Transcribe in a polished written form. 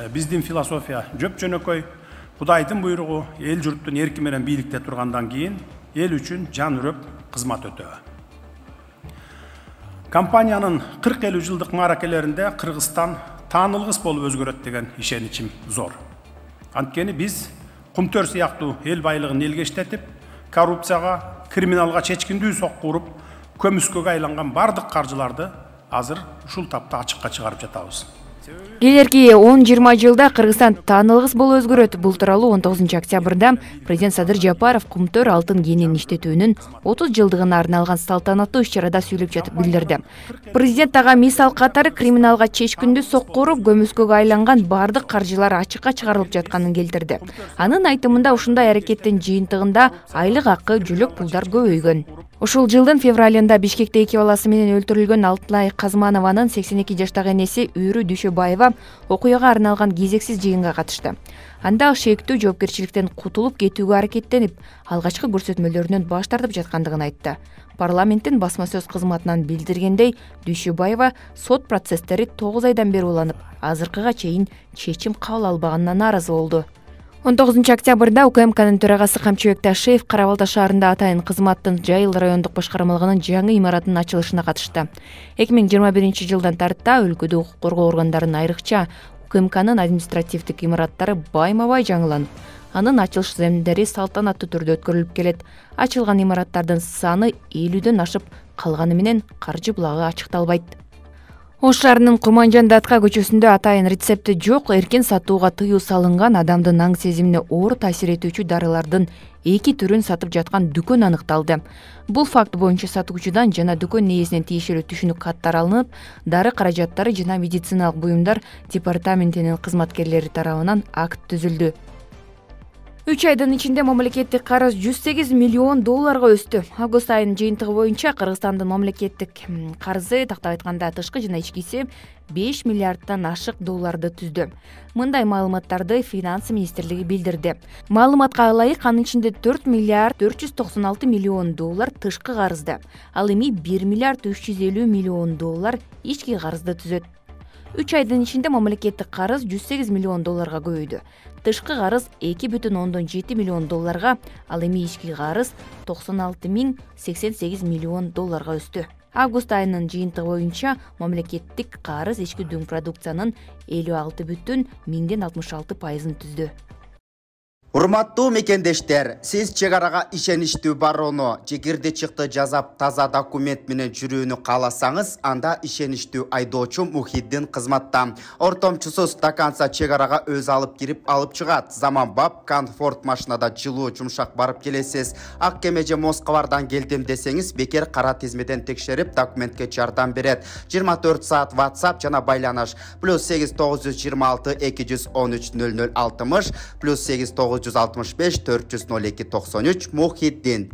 Биздин философия жөп жөнөкөй, Кудайдын буйругу эл журттун эрки менен бийликте тургандан кийин эл үчүн жан үрөп кызмат өтөө. Компаниянын 40-50 жылдык мааракелеринде Кыргызстан таанылгыс болуп өзгөрөт деген ишеничим зор. Анткени биз Кумтөр сыяктуу эл байлыгын элге иштетип, коррупцияга, криминалга чечкиндүү сокку уруп, көмүскөгө айланган бардык каржыларды азыр ушул тапта ачыкка чыгарып жатабыз. Келерки 10-20 жылда Кыргызстан таанылгыс болуп өзгөрөт. Бул тууралуу 19 октябрда президент Садыр Жапаров Кумтөр алтын кенин иштетүүнүн 30 жылдыгына арналган салтанаттуу иш-чарада сүйлөп жатып билдирди. Президент ага мисал катары криминалга чечкиндүү сокку уруп, көмүскөгө айланган бардык каржылар ачыкка чыгарылып жатканын келтирди. Анын айтымында ушундай аракеттин жыйынтыгында айлык акы, жөлөк пулдар көбөйгөн. Ушул жылдын февралында Бишкекте 2 баласы менен өлтүрүлгөн Алтынай Казманованын 82 жаштагы энеси Үйрү Дүйшөбаева окуяга арналган кезексиз жыйынга катышты. Анда шектүү жоопкерчиликтен кутулуп кетүүгө аракеттенип, алгачкы көрсөтмөлөрүнөн баш тартып жаткандыгын айтты. Парламенттин басма сөз кызматынан билдиргендей, Дүйшөбаева сот процесстери 9 айдан бери уланып, азыркыга чейин чечим кабыл албаганына нааразы болду. 19 октябрда УКМКнын төрагасы Камчыбек Ташиев Кара Балта шаарында атайын кызматтын Жайыл райондук башкармалыгынын жаңы имаратынын ачылышына катышты. 2021 жылдан тарта өлкөдө укук коргоо органдарынын айрыкча УКМКнын административдик имараттары байма-бай жаңыланып, анын ачылыш земдери салтанаттуу түрдө өткөрүлүп келет. Ачылган имараттардын саны 50дөн ашып калганы менен каржы булагы ачыкталбайт. Ош шаарынын Куманжан Датка көчөсүндө атайын рецепти жок, эркен сатууга тыюу салынган, адамдын аң сезимине оор таасир этүүчү дарылардын 2 түрүн сатып жаткан дүкөн аныкталды. Бул факт боюнча сатуучудан жана дүкөн ээсинен тиешелүү түшүнүк каттар алынып, дары каражаттары жана медициналык буюмдар департаментинин кызматкерлери тарабынан акт түзүлдү. 3 айдын ичинде мамлекеттик карыз $108 миллион өстү. Август айынын жыйынтыгы боюнча Кыргызстандын мамлекеттик карызы тактап айтканда тышкы жана ички эсеп $5 миллиарддан ашык долларды түздү. Мындай маалыматтарды Финансы министрлиги билдирди. Маалыматка ылайык, анын ичинде $4 миллиард $496 миллион тышкы карызды, ал эми $1 миллиард $350 миллион ички карызды түзөт. 3 айдын ичинде мамлекеттик карыз $108 миллион көбөйдү. Тышкы карыз $2,7 миллион, ал эми ички карыз $96,088 миллион өстү. Август айынын жыйынтыгы боюнча мамлекеттик карыз ички дүң продукциянын 56,66%-ын түздү. Урматтуу мекендештер, сиз чек арага ишеничтүү барууну, чекирди чыкты жазап таза документ менен жүрүүнү кааласаңыз, анда ишеничтүү айдоочу Мухиддин кызматта. Ортомчусу стаканса чек арага өз алып кирип алып чыгат. Заманбап комфорт машинада жылуу жумшак барып келесиз. Ак кеме же Москвардан келдим десеңиз, бекер кара тизмеден текшерип документке жардам берет. 24 саат WhatsApp жана байланыш +8 926 213 0060 +8 965 402 93 Мухиддин.